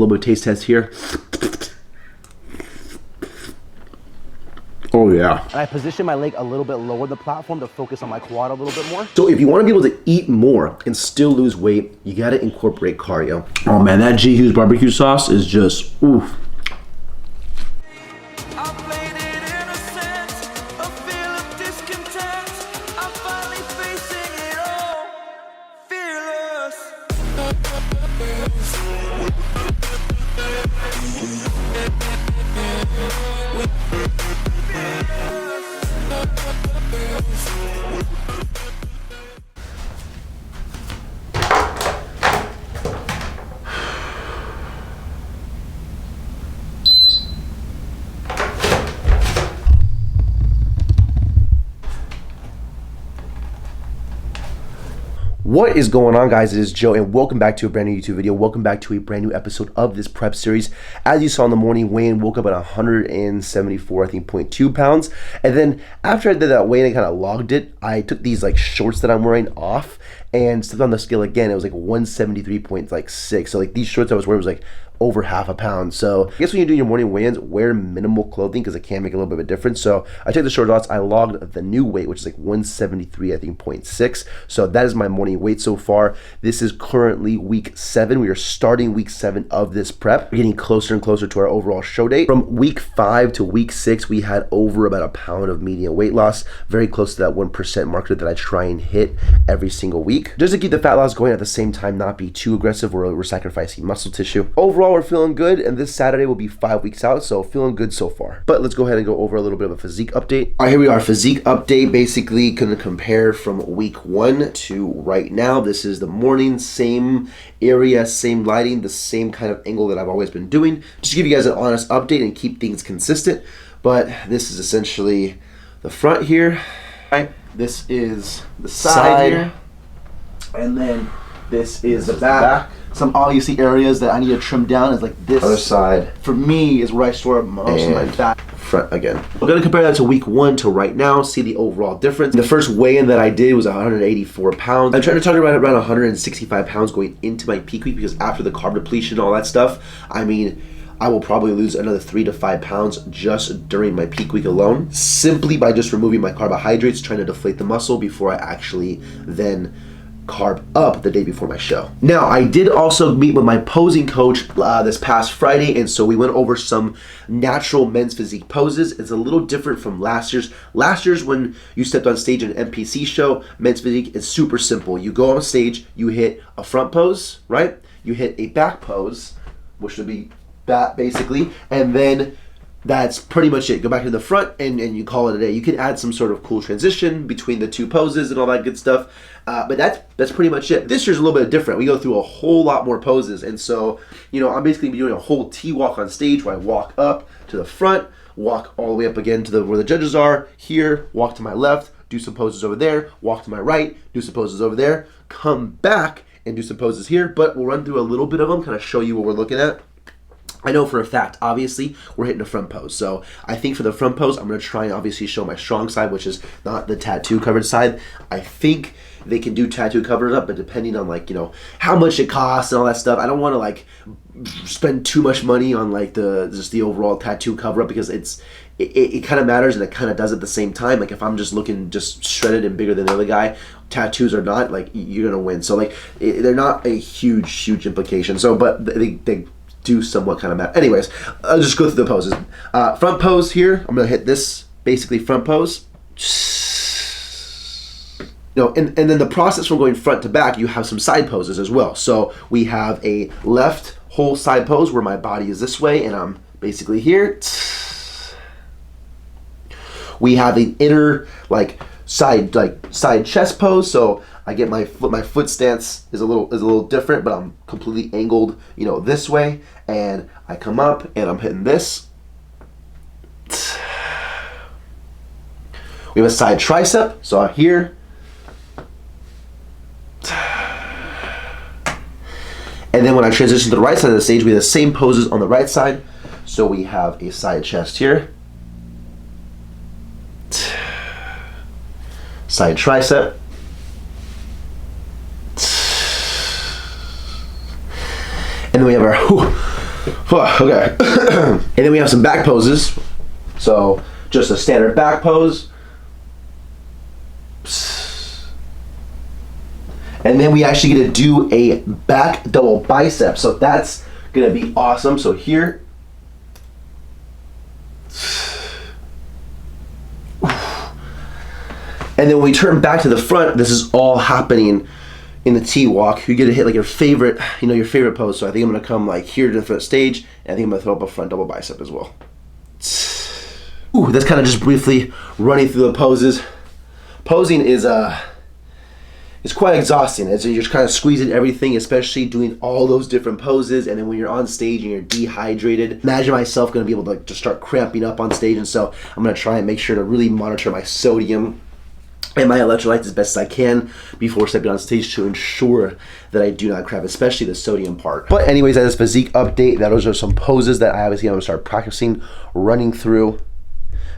little bit of taste test here. Oh yeah. And I position my leg a little bit lower the platform to focus on my quad a little bit more. So if you want to be able to eat more and still lose weight, you got to incorporate cardio. Oh man, that G. Hughes barbecue sauce is just oof. What is going on, guys? It is Joe, and welcome back to a brand new YouTube video. Welcome back to a brand new episode of this prep series. As you saw in the morning, weigh-in, woke up at 174, I think, 0.2 pounds. And then after I did that weigh-in and kind of logged it, I took these like shorts that I'm wearing off and stepped on the scale again. It was like 173.6. So like these shorts I was wearing was like over half a pound. So I guess when you do your morning weigh-ins, wear minimal clothing because it can make a little bit of a difference. So I took the short lots, I logged the new weight, which is like 173, I think, 0.6. So that is my morning weight so far. This is currently week 7. We are starting week 7 of this prep. We're getting closer and closer to our overall show date. From week 5 to week 6, we had over about a pound of median weight loss, very close to that 1% marker that I try and hit every single week. Just to keep the fat loss going at the same time, not be too aggressive where we're sacrificing muscle tissue. Overall, we're feeling good, and this Saturday will be 5 weeks out, so feeling good so far. But let's go ahead and go over a little bit of a physique update. All right, here we are, physique update. Basically gonna compare from week 1 to right now. This is the morning, same area, same lighting, the same kind of angle that I've always been doing. Just to give you guys an honest update and keep things consistent. But this is essentially the front here. Right. This is the side here. And then this is the back. Some obviously areas that I need to trim down is like this. Other side. For me is where I store most of my fat. Front again. We're gonna compare that to week 1 to right now, see the overall difference. The first weigh-in that I did was 184 pounds. I'm trying to target around 165 pounds going into my peak week because after the carb depletion and all that stuff, I mean, I will probably lose another 3 to 5 pounds just during my peak week alone, simply by just removing my carbohydrates, trying to deflate the muscle before I actually then carb up the day before my show. Now, I did also meet with my posing coach this past Friday, and so we went over some natural men's physique poses. It's a little different from last year's. Last year's, when you stepped on stage in an NPC show, men's physique is super simple. You go on stage, you hit a front pose, right? You hit a back pose, which would be that basically, and then that's pretty much it. Go back to the front and you call it a day. You can add some sort of cool transition between the two poses and all that good stuff, but that's pretty much it. This year's a little bit different. We go through a whole lot more poses, and so, you know, I'm basically doing a whole T-walk on stage where I walk up to the front, walk all the way up again to where the judges are, here, walk to my left, do some poses over there, walk to my right, do some poses over there, come back and do some poses here, but we'll run through a little bit of them, kind of show you what we're looking at. I know for a fact, obviously, we're hitting a front pose. So I think for the front pose, I'm going to try and obviously show my strong side, which is not the tattoo covered side. I think they can do tattoo covered up, but depending on, like, you know, how much it costs and all that stuff, I don't want to like spend too much money on like just the overall tattoo cover up, because it kind of matters and it kind of does at the same time. Like if I'm just looking just shredded and bigger than the other guy, tattoos are not, like, you're going to win. So like they're not a huge implication. So, but they do somewhat kind of matter. Anyways, I'll just go through the poses. Front pose here, I'm gonna hit this basically front pose. You know, and then the process from going front to back, you have some side poses as well. So we have a left whole side pose where my body is this way and I'm basically here. We have an inner side chest pose. So I get my foot stance is a little different, but I'm completely angled, you know, this way, and I come up and I'm hitting this. We have a side tricep, so I'm here. And then when I transition to the right side of the stage, we have the same poses on the right side. So we have a side chest here, side tricep, and then we have our Okay. And then we have some back poses. So just a standard back pose. And then we actually get to do a back double bicep. So that's gonna be awesome. So here. And then when we turn back to the front, this is all happening in the T-walk. You get to hit like your favorite pose. So I think I'm gonna come like here to the front stage, and I think I'm gonna throw up a front double bicep as well. Ooh, that's kind of just briefly running through the poses. Posing is it's quite exhausting. As you're just kind of squeezing everything, especially doing all those different poses. And then when you're on stage and you're dehydrated, imagine myself gonna be able to like just start cramping up on stage. And so I'm gonna try and make sure to really monitor my sodium and my electrolytes as best as I can before stepping on stage to ensure that I do not cramp, especially the sodium part. But anyways, that is physique update. Those are some poses that I obviously am gonna start practicing, running through,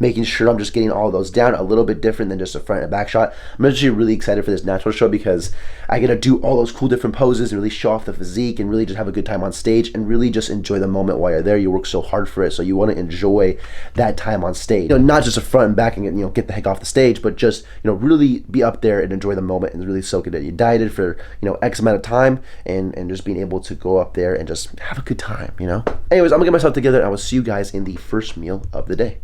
making sure I'm just getting all of those down, a little bit different than just a front and back shot. I'm actually really excited for this natural show because I get to do all those cool different poses and really show off the physique and really just have a good time on stage and really just enjoy the moment while you're there. You work so hard for it, so you want to enjoy that time on stage. You know, not just a front and back and get the heck off the stage, but just really be up there and enjoy the moment and really soak it in. You dieted for X amount of time and just being able to go up there and just have a good time. Anyways, I'm gonna get myself together and I will see you guys in the first meal of the day.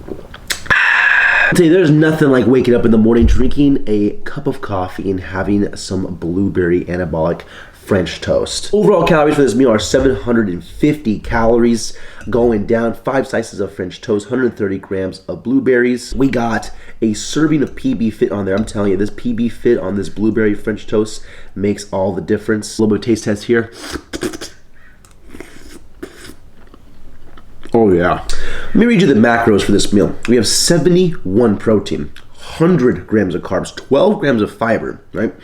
I'll tell you, there's nothing like waking up in the morning, drinking a cup of coffee and having some blueberry anabolic French toast. Overall calories for this meal are 750 calories, going down 5 slices of French toast, 130 grams of blueberries. We got a serving of PB Fit on there. I'm telling you, this PB Fit on this blueberry French toast makes all the difference. A little bit of taste test here. Oh yeah. Let me read you the macros for this meal. We have 71 protein, 100 grams of carbs, 12 grams of fiber, right?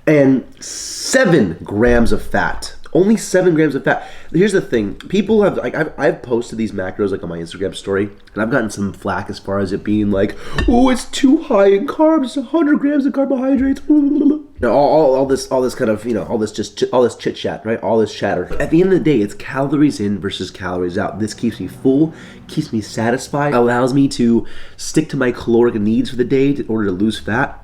And 7 grams of fat. Only 7 grams of fat. Here's the thing. People have, I've posted these macros on my Instagram story, and I've gotten some flack as far as it being like, oh, it's too high in carbs, 100 grams of carbohydrates. All this kind of, all this chit chat, right? All this chatter. At the end of the day, it's calories in versus calories out. This keeps me full, keeps me satisfied, allows me to stick to my caloric needs for the day in order to lose fat.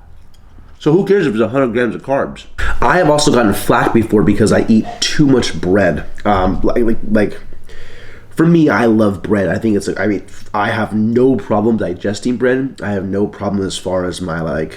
So who cares if it's 100 grams of carbs? I have also gotten flack before because I eat too much bread. For me, I love bread. I think I have no problem digesting bread. I have no problem as far as my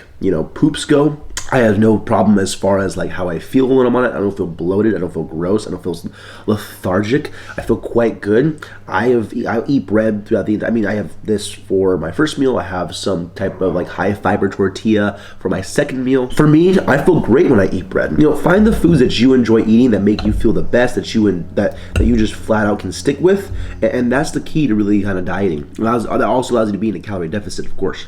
poops go. I have no problem as far as how I feel when I'm on it. I don't feel bloated. I don't feel gross. I don't feel lethargic. I feel quite good. I eat bread throughout the. I have this for my first meal. I have some type of high fiber tortilla for my second meal. For me, I feel great when I eat bread. Find the foods that you enjoy eating that make you feel the best, that you just flat out can stick with, and that's the key to really kind of dieting. That also allows you to be in a calorie deficit, of course.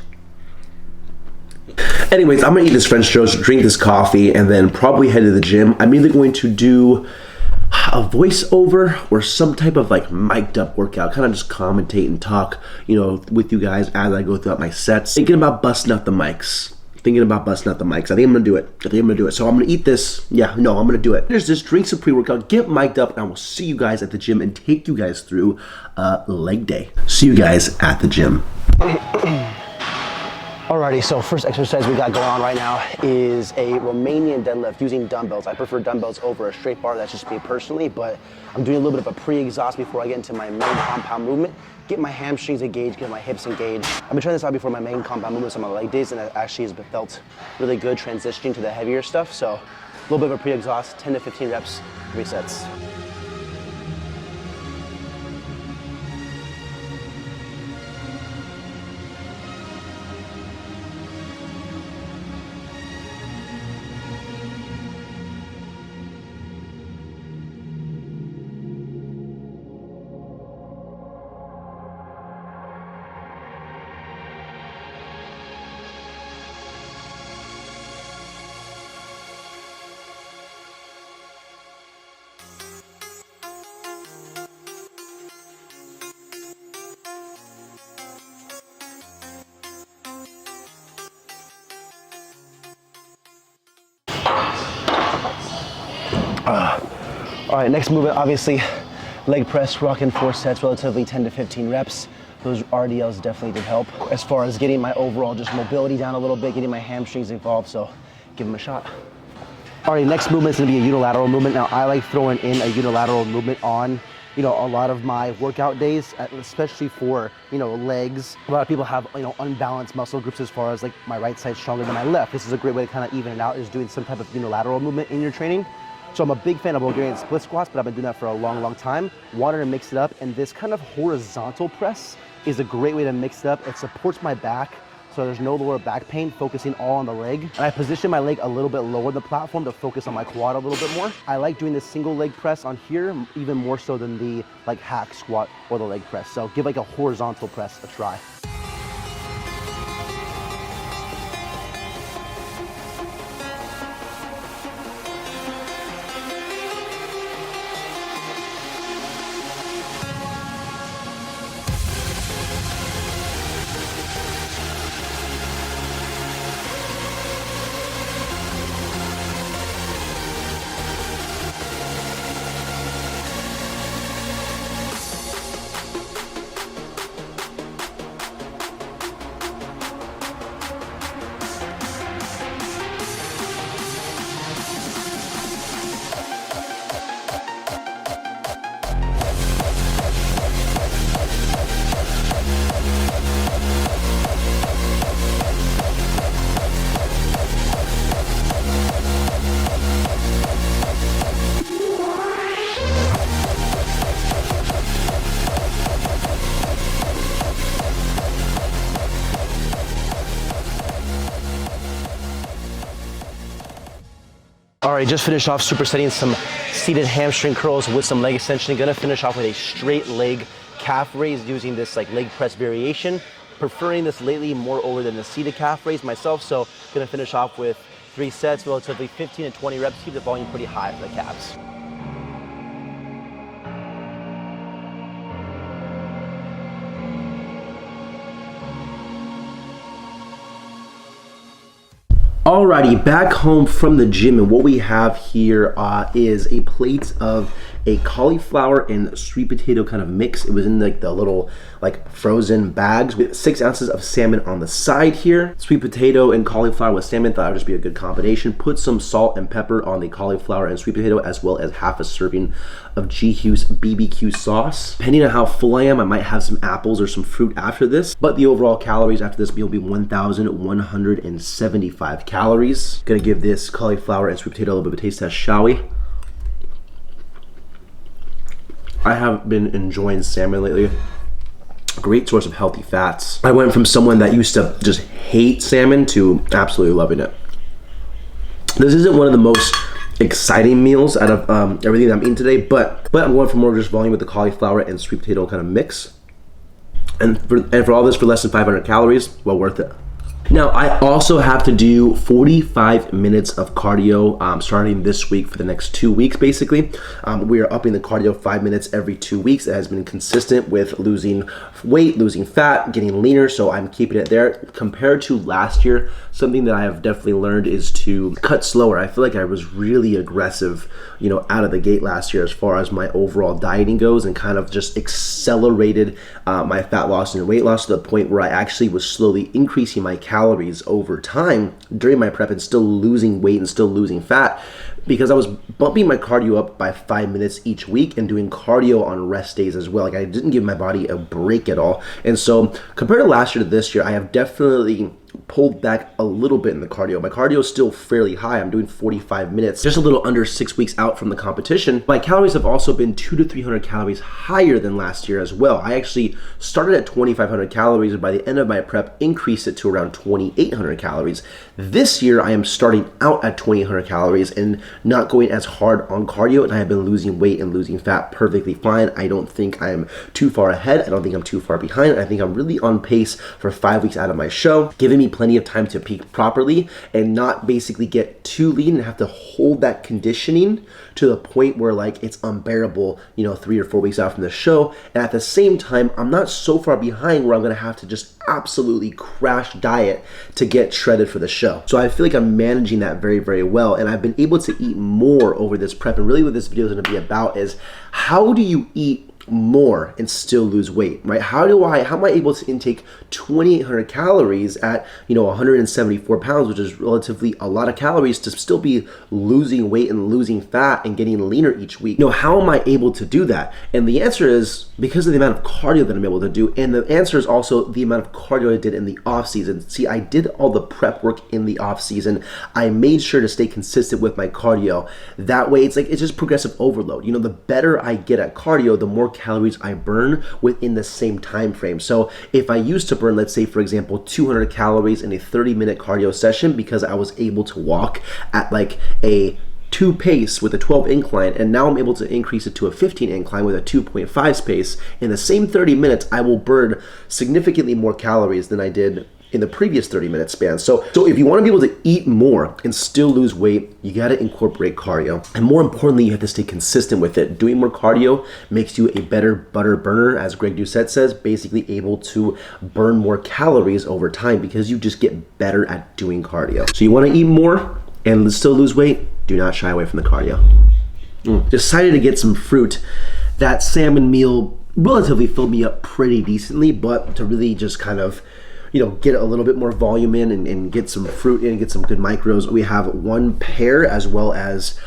Anyways, I'm gonna eat this French toast, drink this coffee, and then probably head to the gym. I'm either going to do a voiceover or some type of mic'd up workout, kind of just commentate and talk, with you guys as I go throughout my sets. Thinking about busting out the mics. I think I'm gonna do it. So I'm gonna eat this. I'm gonna do it. There's this, drink some pre-workout, get mic'd up, and I will see you guys at the gym and take you guys through leg day. See you guys at the gym. Alrighty, so first exercise we got going on right now is a Romanian deadlift using dumbbells. I prefer dumbbells over a straight bar, that's just me personally, but I'm doing a little bit of a pre-exhaust before I get into my main compound movement, get my hamstrings engaged, get my hips engaged. I've been trying this out before my main compound movements on my leg days, and it actually has felt really good transitioning to the heavier stuff, so a little bit of a pre-exhaust, 10 to 15 reps, resets. All right, next movement, obviously, Leg press, rocking 4 sets, relatively 10 to 15 reps. Those RDLs definitely did help as far as getting my overall just mobility down a little bit, getting my hamstrings involved, so give them a shot. All right, next movement is gonna be a unilateral movement. Now, I like throwing in a unilateral movement on, a lot of my workout days, especially for, legs. A lot of people have, unbalanced muscle groups as far as like my right side stronger than my left. This is a great way to kind of even it out, is doing some type of unilateral movement in your training. So I'm a big fan of Bulgarian split squats, but I've been doing that for a long, long time. Wanted to mix it up, and this kind of horizontal press is a great way to mix it up. It supports my back, so there's no lower back pain, focusing all on the leg. And I position my leg a little bit lower than the platform to focus on my quad a little bit more. I like doing the single leg press on here, even more so than the hack squat or the leg press. So give a horizontal press a try. All right, just finished off supersetting some seated hamstring curls with some leg extension. Gonna finish off with a straight leg calf raise using this leg press variation. Preferring this lately more over than the seated calf raise myself, so gonna finish off with 3 sets, relatively 15 to 20 reps. Keep the volume pretty high for the calves. Alrighty, back home from the gym, and what we have here is a plate of a cauliflower and sweet potato kind of mix. It was in the little frozen bags with 6 ounces of salmon on the side here. Sweet potato and cauliflower with salmon, thought it would just be a good combination. Put some salt and pepper on the cauliflower and sweet potato, as well as half a serving of GQ's BBQ sauce. Depending on how full I am, I might have some apples or some fruit after this, but the overall calories after this meal will be 1,175 calories. Gonna give this cauliflower and sweet potato a little bit of a taste test, shall we? I have been enjoying salmon lately. Great source of healthy fats. I went from someone that used to just hate salmon to absolutely loving it. This isn't one of the most exciting meals out of everything that I'm eating today, but I'm going for more just volume with the cauliflower and sweet potato kind of mix. And for all this for less than 500 calories, well worth it. Now, I also have to do 45 minutes of cardio starting this week for the next 2 weeks, basically. We are upping the cardio 5 minutes every 2 weeks. It has been consistent with losing weight, losing fat, getting leaner, so I'm keeping it there. Compared to last year, something that I have definitely learned is to cut slower. I feel like I was really aggressive, out of the gate last year as far as my overall dieting goes, and kind of just accelerated my fat loss and weight loss to the point where I actually was slowly increasing my calories over time during my prep and still losing weight and still losing fat, because I was bumping my cardio up by 5 minutes each week and doing cardio on rest days as well. I didn't give my body a break at all. And so compared to last year to this year, I have definitely pulled back a little bit in the cardio. My cardio is still fairly high. I'm doing 45 minutes, just a little under 6 weeks out from the competition. My calories have also been 200 to 300 calories higher than last year as well. I actually started at 2,500 calories, and by the end of my prep, increased it to around 2,800 calories. This year, I am starting out at 2,800 calories and not going as hard on cardio, and I have been losing weight and losing fat perfectly fine. I don't think I am too far ahead. I don't think I'm too far behind. I think I'm really on pace for 5 weeks out of my show, giving me plenty of time to peak properly and not basically get too lean and have to hold that conditioning to the point where like it's unbearable, you know, 3 or 4 weeks out from the show. And at the same time, I'm not so far behind where I'm gonna have to just absolutely crash diet to get shredded for the show. So I feel like I'm managing that very, very well. And I've been able to eat more over this prep. And really what this video is gonna be about is how do you eat more and still lose weight, right? How am I able to intake 2,800 calories at, you know, 174 pounds, which is relatively a lot of calories, to still be losing weight and losing fat and getting leaner each week? You know, how am I able to do that? And the answer is because of the amount of cardio that I'm able to do. And the answer is also the amount of cardio I did in the off season. See, I did all the prep work in the off season. I made sure to stay consistent with my cardio. That way it's just progressive overload. You know, the better I get at cardio, the more calories I burn within the same time frame. So if I used to burn, let's say for example, 200 calories in a 30-minute cardio session because I was able to walk at like a 2 pace with a 12 incline, and now I'm able to increase it to a 15 incline with a 2.5 pace, in the same 30 minutes I will burn significantly more calories than I did in the previous 30-minute span. So if you want to be able to eat more and still lose weight, you got to incorporate cardio. And more importantly, you have to stay consistent with it. Doing more cardio makes you a better butter burner, as Greg Doucette says, basically able to burn more calories over time because you just get better at doing cardio. So you want to eat more and still lose weight, do not shy away from the cardio. Decided to get some fruit. That salmon meal relatively filled me up pretty decently, but to really just kind of, you know, get a little bit more volume in and get some fruit in, get some good micros. We have 1 pear as well as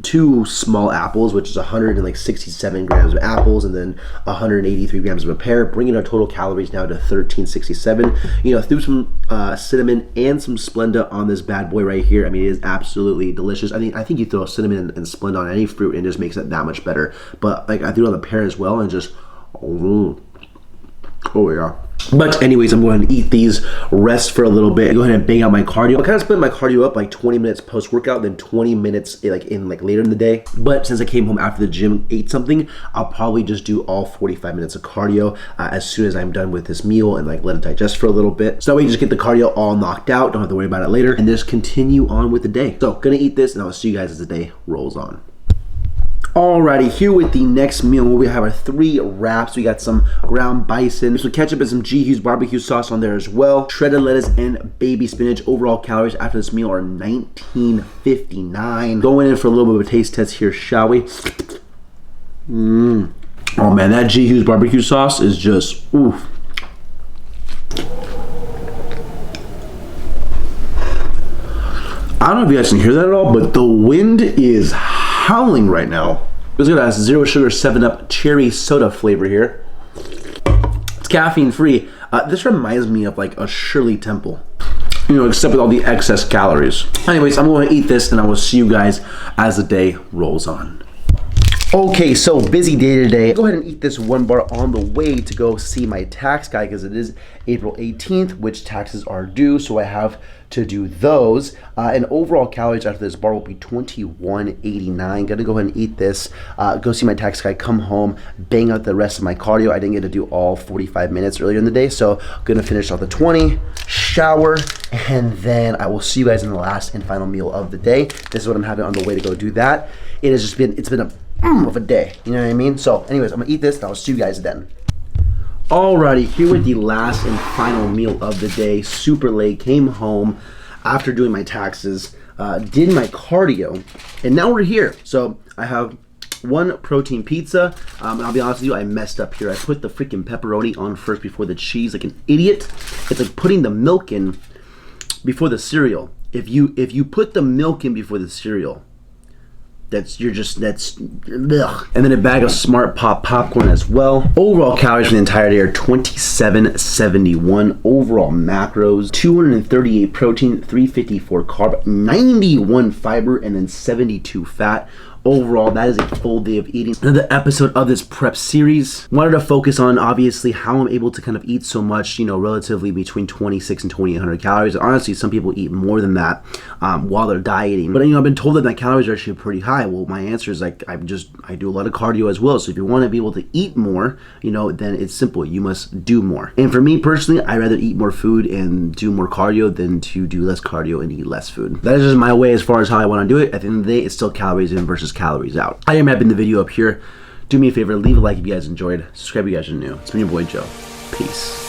2 small apples, which is 167 grams of apples and then 183 grams of a pear, bringing our total calories now to 1367. You know, threw some cinnamon and some Splenda on this bad boy right here. I mean, it is absolutely delicious. I think you throw cinnamon and Splenda on any fruit and it just makes it that much better. But like I threw it on the pear as well and just, oh yeah. But anyways, I'm going to eat these, rest for a little bit, go ahead and bang out my cardio. I kind of split my cardio up like 20 minutes post-workout, then 20 minutes like later in the day. But since I came home after the gym, ate something, I'll probably just do all 45 minutes of cardio as soon as I'm done with this meal and like let it digest for a little bit. So that way you just get the cardio all knocked out, don't have to worry about it later, and just continue on with the day. So gonna eat this and I'll see you guys as the day rolls on. Alrighty, here with the next meal, we have our 3 wraps. We got some ground bison, some ketchup and some G. Hughes barbecue sauce on there as well. Shredded lettuce and baby spinach. Overall calories after this meal are 1959. Going in for a little bit of a taste test here, shall we? Oh man, that G. Hughes barbecue sauce is just, oof. I don't know if you guys can hear that at all, but the wind is howling right now. It's got a 0 sugar 7-Up cherry soda flavor here. It's caffeine free. This reminds me of like a Shirley Temple, you know, except with all the excess calories. Anyways, I'm going to eat this and I will see you guys as the day rolls on. Okay, so busy day today. Go ahead and eat this 1 bar on the way to go see my tax guy because it is April 18th, which taxes are due, so I have to do those. And overall calories after this bar will be 2189. Gonna go ahead and eat this, go see my tax guy, come home, bang out the rest of my cardio. I didn't get to do all 45 minutes earlier in the day, so gonna finish off the 20, shower, and then I will see you guys in the last and final meal of the day. This is what I'm having on the way to go do that. It has just been, it's been a of a day, you know what I mean? So anyways, I'm gonna eat this and I'll see you guys then. Alrighty, here with the last and final meal of the day. Super late, came home after doing my taxes, did my cardio, and now we're here. So I have 1 protein pizza, and I'll be honest with you, I messed up here. I put the freaking pepperoni on first before the cheese like an idiot. It's like putting the milk in before the cereal. If you put the milk in before the cereal, that's ugh. And then a bag of Smart Pop popcorn as well. Overall calories for the entire day are 2771. Overall macros, 238 protein, 354 carb, 91 fiber, and then 72 fat. overall, that is a full day of eating. Another episode of this prep series. Wanted to focus on, obviously, how I'm able to kind of eat so much, you know, relatively between 26 and 2,800 calories. Honestly, some people eat more than that while they're dieting. But, you know, I've been told that my calories are actually pretty high. Well, my answer is, like, I do a lot of cardio as well. So if you want to be able to eat more, you know, then it's simple. You must do more. And for me personally, I'd rather eat more food and do more cardio than to do less cardio and eat less food. That is just my way as far as how I want to do it. At the end of the day, it's still calories in versus calories out. I am wrapping the video up here. Do me a favor, leave a like if you guys enjoyed. Subscribe if you guys are new. It's been your boy Joe. Peace.